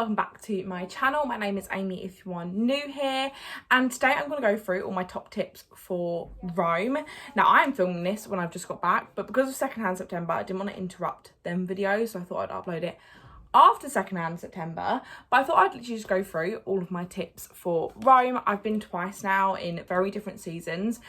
welcome back to my channel. My name is Amy if you are new here, and today I'm going to go through all my top tips for Rome. Now I am filming this when I've just got back, but because of secondhand September I didn't want to interrupt them videos, so I thought I'd upload it after secondhand September. But I thought I'd literally just go through all of my tips for Rome. I've been twice now in very different seasons.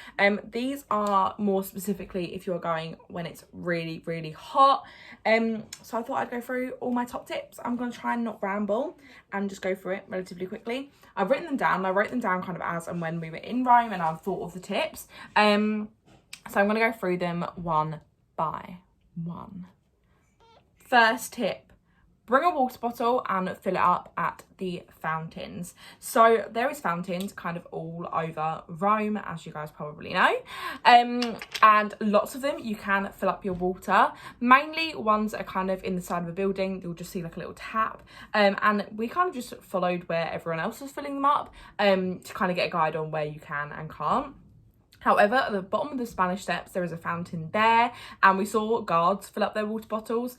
These are more specifically if you're going when it's really hot. So I thought I'd go through all my top tips. I'm going to try and not ramble and just go through it relatively quickly. I've written them down. I wrote them down kind of as and when we were in Rome, and I've thought of the tips. So I'm going to go through them one by one. First tip. Bring a water bottle and fill it up at the fountains. So there is fountains kind of all over Rome, as you guys probably know. And lots of them you can fill up your water. Mainly ones that are kind of in the side of a building. You'll just see like a little tap. And we kind of just followed where everyone else was filling them up to kind of get a guide on where you can and can't. However, at the bottom of the Spanish Steps, there is a fountain there, and we saw guards fill up their water bottles,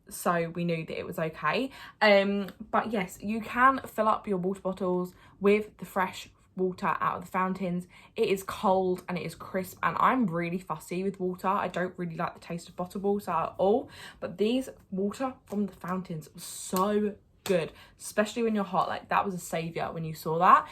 so we knew that it was okay. But yes, you can fill up your water bottles with the fresh water out of the fountains. It is cold and it is crisp, and I'm really fussy with water. I don't really like the taste of bottled water at all, but these water from the fountains was so good, especially when you're hot. Like, that was a saviour when you saw that.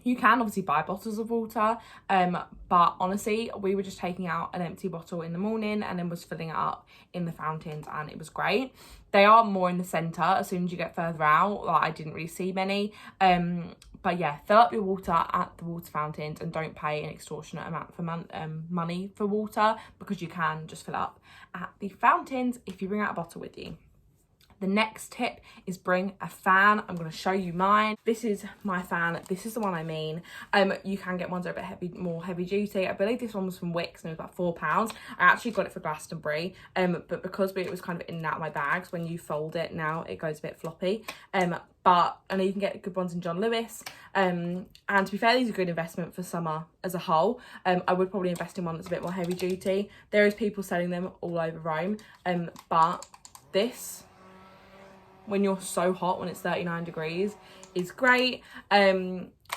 You can obviously buy bottles of water, but honestly, we were just taking out an empty bottle in the morning and then was filling it up in the fountains, and it was great. They are more in the centre. As soon as you get further out, like, I didn't really see many. But yeah, fill up your water at the water fountains and don't pay an extortionate amount for money for water, because you can just fill up at the fountains if you bring out a bottle with you. The next tip is bring a fan. I'm going to show you mine. This is my fan. This is the one I mean. You can get ones that are a bit more heavy duty. I believe this one was from Wickes and it was about £4. I actually got it for Glastonbury, but because it was kind of in and out of my bags, when you fold it now, it goes a bit floppy. But I know you can get good ones in John Lewis. And to be fair, these are a good investment for summer as a whole. I would probably invest in one that's a bit more heavy duty. There is people selling them all over Rome. But this, when you're so hot, when it's 39 degrees, is great.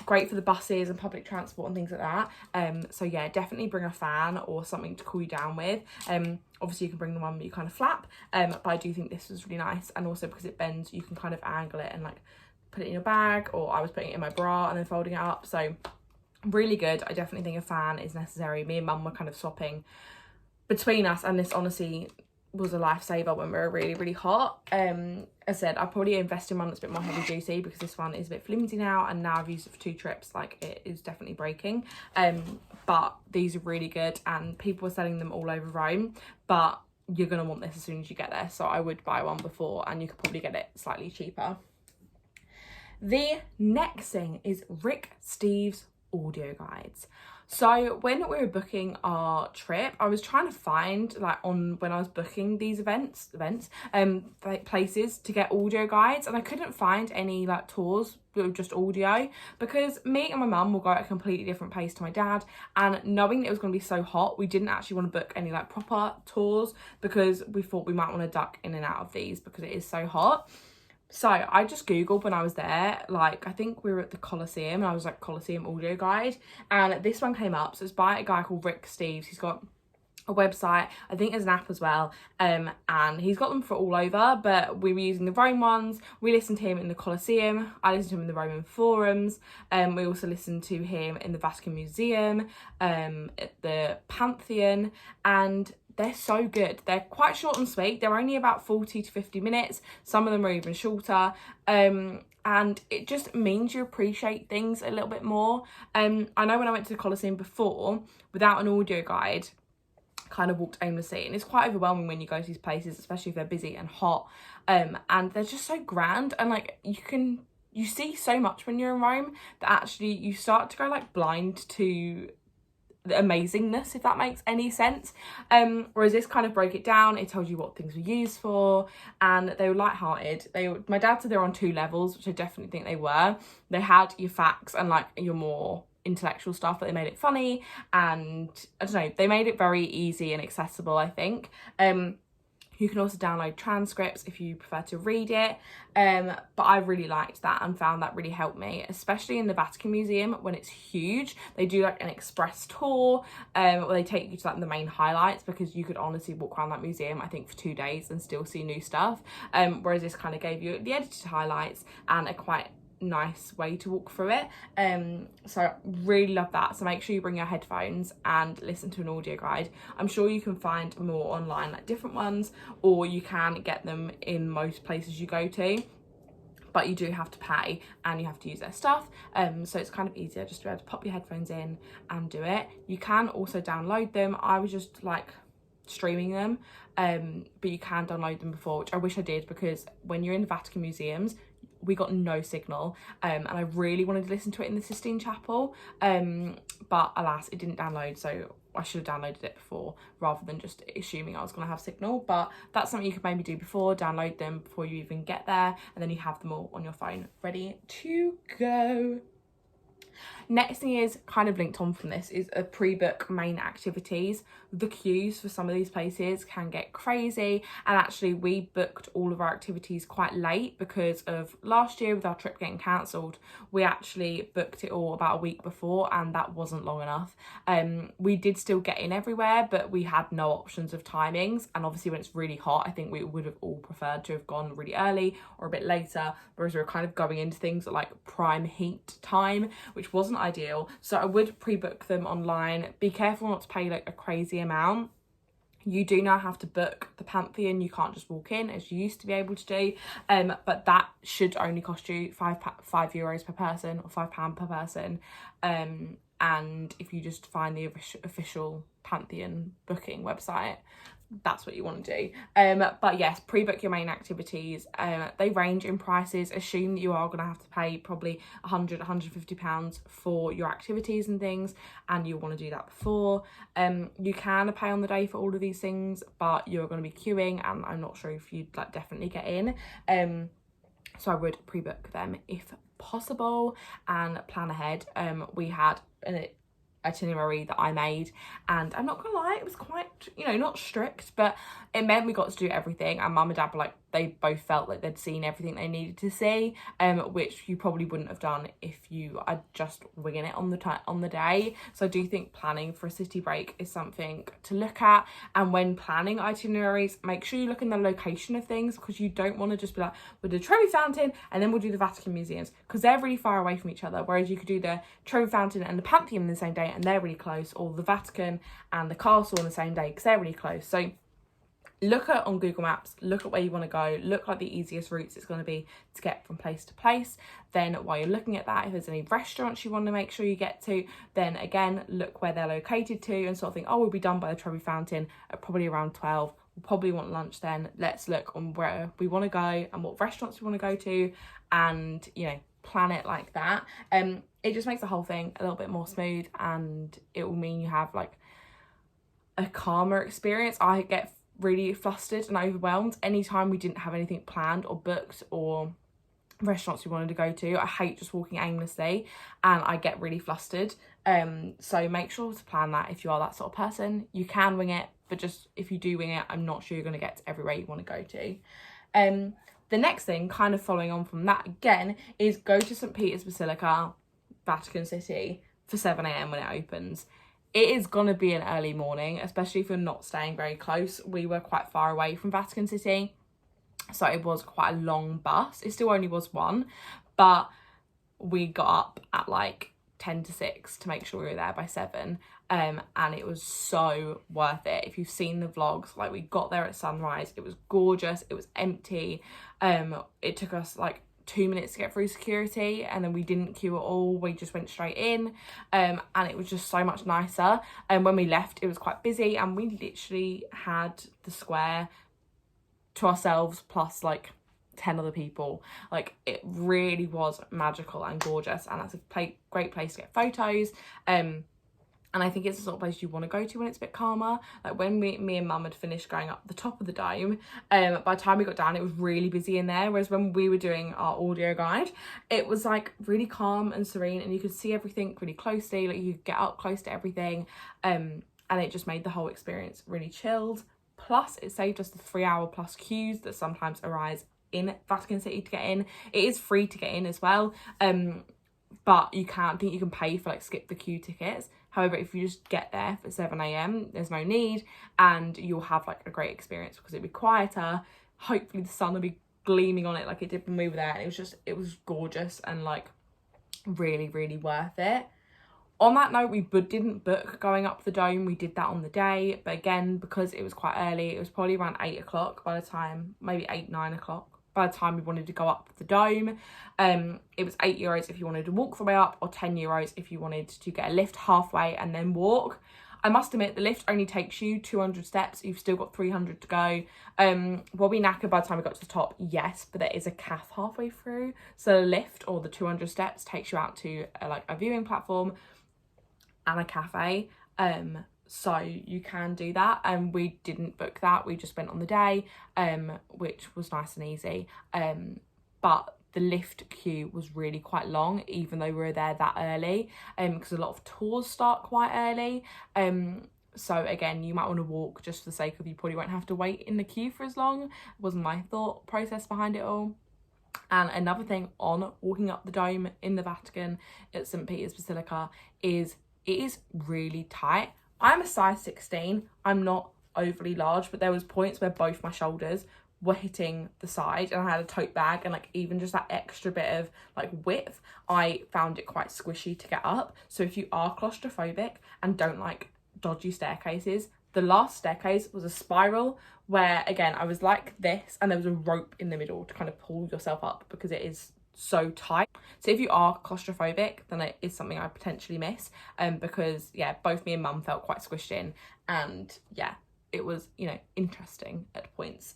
Great for the buses and public transport and things like that. So yeah, definitely bring a fan or something to cool you down with. Obviously you can bring the one that you kind of flap, but I do think this was really nice, and also because it bends, you can kind of angle it and like put it in your bag, or I was putting it in my bra and then folding it up. So really good. I definitely think a fan is necessary. Me and mum were kind of swapping between us, and this honestly was a lifesaver when we were really hot. As I said, I'll probably invest in one that's a bit more heavy duty, because this one is a bit flimsy now, and now I've used it for 2 trips, like, it is definitely breaking. But these are really good, and people are selling them all over Rome, but you're gonna want this as soon as you get there, so I would buy one before, and you could probably get it slightly cheaper. The next thing is Rick Steves audio guides. So when we were booking our trip, I was trying to find, like, when I was booking these like places to get audio guides, and I couldn't find any like tours with just audio, because me and my mum will go at a completely different pace to my dad, and knowing that it was going to be so hot, we didn't actually want to book any like proper tours, because we thought we might want to duck in and out of these because it is so hot. So I just Googled when I was there, like, I think we were at the Colosseum, and I was like, Colosseum audio guide, and this one came up. So it's by a guy called Rick Steves. He's got a website, I think there's an app as well, and he's got them for all over, but we were using the Rome ones. We listened to him in the Colosseum, I listened to him in the Roman Forums, we also listened to him in the Vatican Museum, at the Pantheon, and they're so good. They're quite short and sweet. They're only about 40 to 50 minutes. Some of them are even shorter. And it just means you appreciate things a little bit more. I know when I went to the Colosseum before, without an audio guide, kind of walked aimlessly, and it's quite overwhelming when you go to these places, especially if they're busy and hot. And they're just so grand, and like, you see so much when you're in Rome that actually you start to go like blind to the amazingness, if that makes any sense. Whereas this kind of broke it down. It told you what things were used for, and they were light-hearted. My dad said they were on 2 levels, which I definitely think they were. They had your facts and like your more intellectual stuff, but they made it funny, and I don't know, they made it very easy and accessible, I think. You can also download transcripts if you prefer to read it, but I really liked that and found that really helped me, especially in the Vatican Museum when it's huge. They do like an express tour where they take you to like the main highlights, because you could honestly walk around that museum I think for 2 days and still see new stuff, whereas this kind of gave you the edited highlights and a quite nice way to walk through it. So really love that. So make sure you bring your headphones and listen to an audio guide. I'm sure you can find more online, like different ones, or you can get them in most places you go to, but you do have to pay and you have to use their stuff, so it's kind of easier just to be able to pop your headphones in and do it. You can also download them. I was just like streaming them, but you can download them before, which I wish I did, because when you're in the Vatican museums we got no signal, and I really wanted to listen to it in the Sistine Chapel, but alas it didn't download, so I should have downloaded it before rather than just assuming I was going to have signal. But that's something you could maybe do before, download them before you even get there, and then you have them all on your phone ready to go. Next thing is kind of linked on from this is a pre-book main activities. The queues for some of these places can get crazy, and actually we booked all of our activities quite late because of last year with our trip getting cancelled. We actually booked it all about a week before and that wasn't long enough. We did still get in everywhere, but we had no options of timings, and obviously when it's really hot I think we would have all preferred to have gone really early or a bit later, whereas we were kind of going into things at like prime heat time, which wasn't ideal. So I would pre-book them online. Be careful not to pay like a crazy amount. You do now have to book the Pantheon. You can't just walk in as you used to be able to do, but that should only cost you €5 per person, or £5 per person, and if you just find the official Pantheon booking website, that's what you want to do. But yes, pre-book your main activities. They range in prices. Assume that you are going to have to pay probably £100-150 for your activities and things, and you'll want to do that before. You can pay on the day for all of these things, but you're going to be queuing and I'm not sure if you'd like definitely get in. So I would pre-book them if possible and plan ahead. We had an itinerary that I made, and I'm not gonna lie, it was quite, you know, not strict, but it meant we got to do everything, and mum and dad were like, they both felt like they'd seen everything they needed to see, which you probably wouldn't have done if you are just winging it on the day. So I do think planning for a city break is something to look at, and when planning itineraries, make sure you look in the location of things, because you don't want to just be like, we'll do the Trevi Fountain and then we'll do the Vatican museums, because they're really far away from each other, whereas you could do the Trevi Fountain and the Pantheon in the same day and they're really close, or the Vatican and the castle on the same day because they're really close. So look at on Google Maps, look at where you want to go, look like the easiest routes it's going to be to get from place to place. Then while you're looking at that, if there's any restaurants you want to make sure you get to, then again, look where they're located to and sort of think, oh, we'll be done by the Trevi Fountain at probably around 12. We'll probably want lunch then. Let's look on where we want to go and what restaurants we want to go to, and, you know, plan it like that. It just makes the whole thing a little bit more smooth, and it will mean you have like a calmer experience. I get really flustered and overwhelmed anytime we didn't have anything planned or booked or restaurants we wanted to go to. I hate just walking aimlessly and I get really flustered. So make sure to plan that if you are that sort of person. You can wing it, but just if you do wing it, I'm not sure you're going to get to everywhere you want to go to. The next thing, kind of following on from that again, is go to St. Peter's Basilica, Vatican City, for 7 a.m. when it opens. It is going to be an early morning, especially if you're not staying very close. We were quite far away from Vatican City, so it was quite a long bus. It still only was one, but we got up at like 10 to 6 to make sure we were there by 7, and it was so worth it. If you've seen the vlogs, like, we got there at sunrise, it was gorgeous, it was empty. It took us like 2 minutes to get through security, and then we didn't queue at all, we just went straight in, and it was just so much nicer. And when we left, it was quite busy, and we literally had the square to ourselves plus like 10 other people. Like, it really was magical and gorgeous, and that's a great place to get photos. And I think it's the sort of place you want to go to when it's a bit calmer. Like, when me and mum had finished going up the top of the dome, by the time we got down, it was really busy in there. Whereas when we were doing our audio guide, it was like really calm and serene, and you could see everything really closely. Like, you could get up close to everything, and it just made the whole experience really chilled. plus it saved us the 3-hour plus queues that sometimes arise in Vatican City to get in. It is free to get in as well, but you can pay for like skip the queue tickets. However, if you just get there for 7 a.m, there's no need, and you'll have like a great experience because it'll be quieter. Hopefully the sun will be gleaming on it like it did when we were there, and it was gorgeous and like really, really worth it. On that note, we didn't book going up the dome. We did that on the day, but again, because it was quite early, it was probably around 8 o'clock by the time, maybe 8, 9 o'clock by the time we wanted to go up the dome. It was €8 if you wanted to walk the way up, or €10 if you wanted to get a lift halfway and then walk. I must admit, the lift only takes you 200 steps. You've still got 300 to go. Were we knackered by the time we got to the top? Yes, but there is a calf halfway through. So the lift, or the 200 steps, takes you out to a viewing platform and a cafe. So you can do that, and we didn't book that. We just went on the day, which was nice and easy. But the lift queue was really quite long, even though we were there that early, because a lot of tours start quite early. So again, you might want to walk just for the sake of, you probably won't have to wait in the queue for as long. Wasn't my thought process behind it all. And another thing on walking up the dome in the Vatican at St. Peter's Basilica is it is really tight. I'm a size 16. I'm not overly large, but there was points where both my shoulders were hitting the side, and I had a tote bag, and like even just that extra bit of like width, I found it quite squishy to get up. So if you are claustrophobic and don't like dodgy staircases, the last staircase was a spiral where, again, I was like this, and there was a rope in the middle to kind of pull yourself up because it is so tight. So if you are claustrophobic, then it is something I potentially miss, because yeah, both me and mum felt quite squished in, and yeah, it was, you know, interesting at points.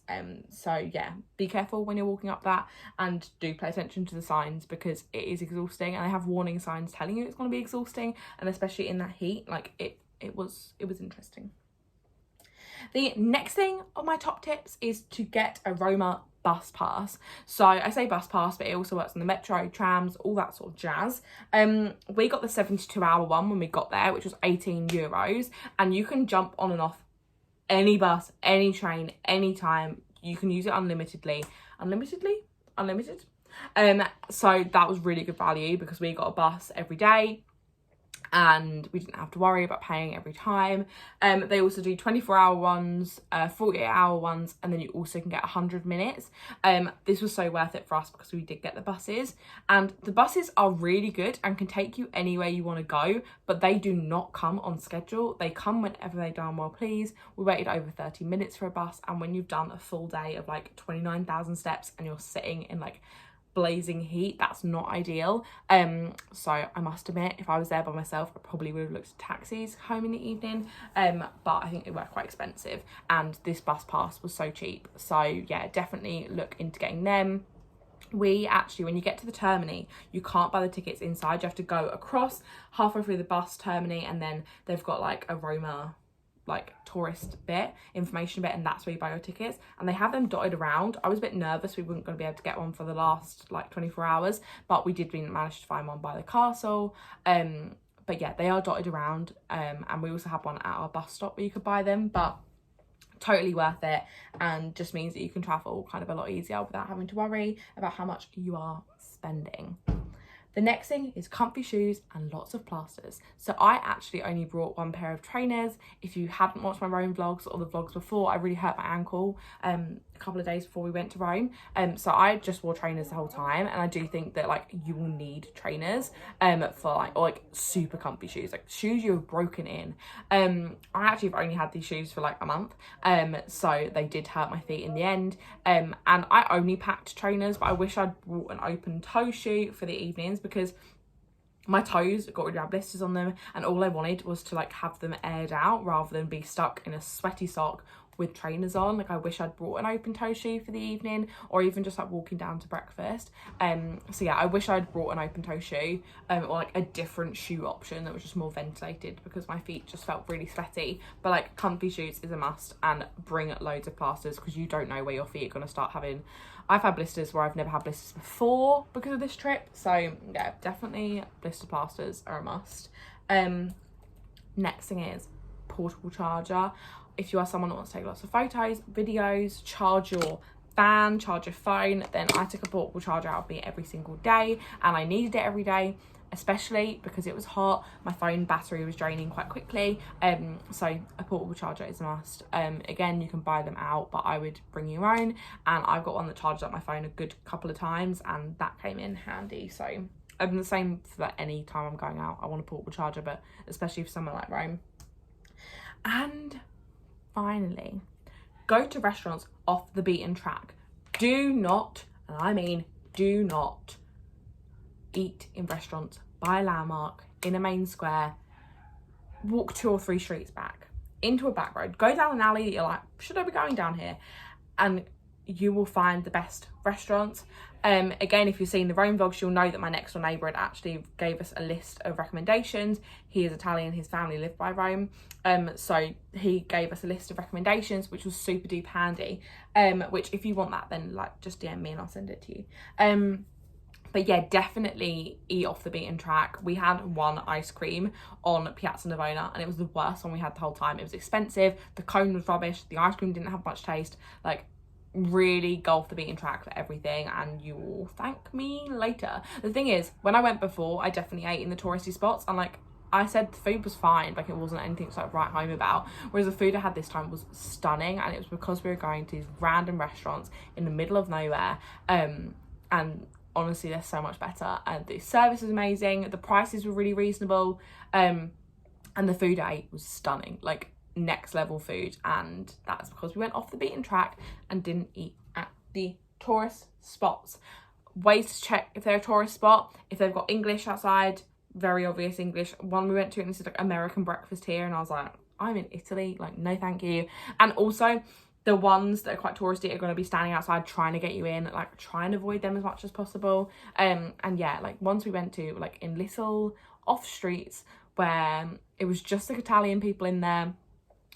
So yeah, be careful when you're walking up that, and do pay attention to the signs because it is exhausting, and they have warning signs telling you it's going to be exhausting, and especially in that heat, like it was interesting. The next thing on my top tips is to get a Roma bus pass. So I say bus pass, but it also works on the metro, trams, all that sort of jazz. We got the 72-hour one when we got there, which was €18, and you can jump on and off any bus, any train, anytime. You can use it unlimitedly. Unlimited. So that was really good value because we got a bus every day, and we didn't have to worry about paying every time. They also do 24-hour ones, 48-hour ones, and then you also can get 100 minutes. This was so worth it for us because we did get the buses, and the buses are really good and can take you anywhere you want to go, but they do not come on schedule. They come whenever they darn well please. We waited over 30 minutes for a bus, and when you've done a full day of like 29,000 steps and you're sitting in like blazing heat, that's not ideal. So I must admit, if I was there by myself, I probably would have looked at taxis home in the evening, but I think they were quite expensive, and this bus pass was so cheap. So yeah, definitely look into getting them. We actually, when you get to the termini, you can't buy the tickets inside. You have to go across halfway through the bus termini, and then they've got like a Roma like tourist bit, information bit, and that's where you buy your tickets, and they have them dotted around. I was a bit nervous we weren't going to be able to get one for the last like 24 hours, but we did manage to find one by the castle. But yeah, they are dotted around, and we also have one at our bus stop where you could buy them, but totally worth it, and just means that you can travel kind of a lot easier without having to worry about how much you are spending. The next thing is comfy shoes and lots of plasters. So I actually only brought one pair of trainers. If you hadn't watched my Rome vlogs or the vlogs before, I really hurt my ankle a couple of days before we went to Rome. So I just wore trainers the whole time, and I do think that like you will need trainers for like super comfy shoes, like shoes you have broken in. I actually have only had these shoes for like a month, so they did hurt my feet in the end. And I only packed trainers, but I wish I'd brought an open toe shoe for the evenings, because my toes got really bad blisters on them, and all I wanted was to like have them aired out rather than be stuck in a sweaty sock with trainers on. Like I wish I'd brought an open toe shoe for the evening, or even just like walking down to breakfast. So yeah, I wish I'd brought an open toe shoe, or like a different shoe option that was just more ventilated, because my feet just felt really sweaty. But like comfy shoes is a must, and bring loads of plasters because you don't know where your feet are going to start having. I've had blisters where I've never had blisters before because of this trip. So yeah, definitely blister plasters are a must. Next thing is portable charger. if you are someone that wants to take lots of photos, videos, charge your fan, charge your phone, then I took a portable charger out of me every single day, and I needed it every day, especially because it was hot. My phone battery was draining quite quickly, so a portable charger is a must. Again, you can buy them out, but I would bring your own, and I've got one that charges up my phone a good couple of times, and that came in handy. So I'm the same for any time I'm going out. I want a portable charger, but especially for somewhere like Rome. And finally, go to restaurants off the beaten track. Do not, and I mean do not, eat in restaurants by a landmark, in a main square, walk 2 or 3 streets back, into a back road, go down an alley that you're like, should I be going down here? And you will find the best restaurants. Again, if you've seen the Rome vlogs, you'll know that my next door neighbour had actually gave us a list of recommendations. He is Italian, his family live by Rome. So he gave us a list of recommendations, which was super duper handy. Which if you want that, then like just DM me and I'll send it to you. But yeah, definitely eat off the beaten track. We had one ice cream on Piazza Navona, and it was the worst one we had the whole time. It was expensive, the cone was rubbish, the ice cream didn't have much taste. Like, really go off the beaten track for everything, and you will thank me later. The thing is, when I went before, I definitely ate in the touristy spots, and like I said, the food was fine, like it wasn't anything to like write home about, whereas the food I had this time was stunning, and it was because we were going to these random restaurants in the middle of nowhere, and honestly they're so much better, and the service was amazing, the prices were really reasonable, and the food I ate was stunning, like next level food. And that's because we went off the beaten track and didn't eat at the tourist spots. Ways to check if they're a tourist spot: if they've got English outside, very obvious English. One we went to and this is like American breakfast here, and I was like, I'm in Italy, like no thank you. And also the ones that are quite touristy are going to be standing outside trying to get you in, like try and avoid them as much as possible. And yeah, like ones we went to like in little off streets where it was just like Italian people in there,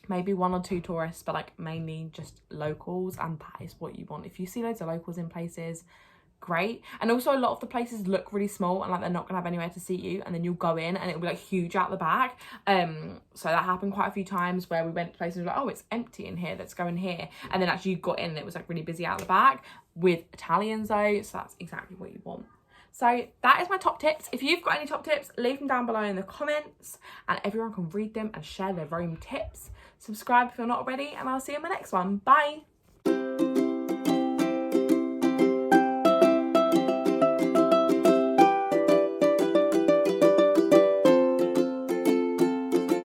maybe 1 or 2 tourists, but like mainly just locals, and that is what you want. If you see loads of locals in places, great. And also a lot of the places look really small and like they're not gonna have anywhere to seat you, and then you'll go in and it'll be like huge out the back. So that happened quite a few times where we went to places like, oh, it's empty in here, let's go in here, and then actually you got in and it was like really busy out the back with Italians though, so that's exactly what you want. So that is my top tips. If you've got any top tips, leave them down below in the comments, and everyone can read them and share their Rome tips. Subscribe if you're not already, and I'll see you in my next one. Bye.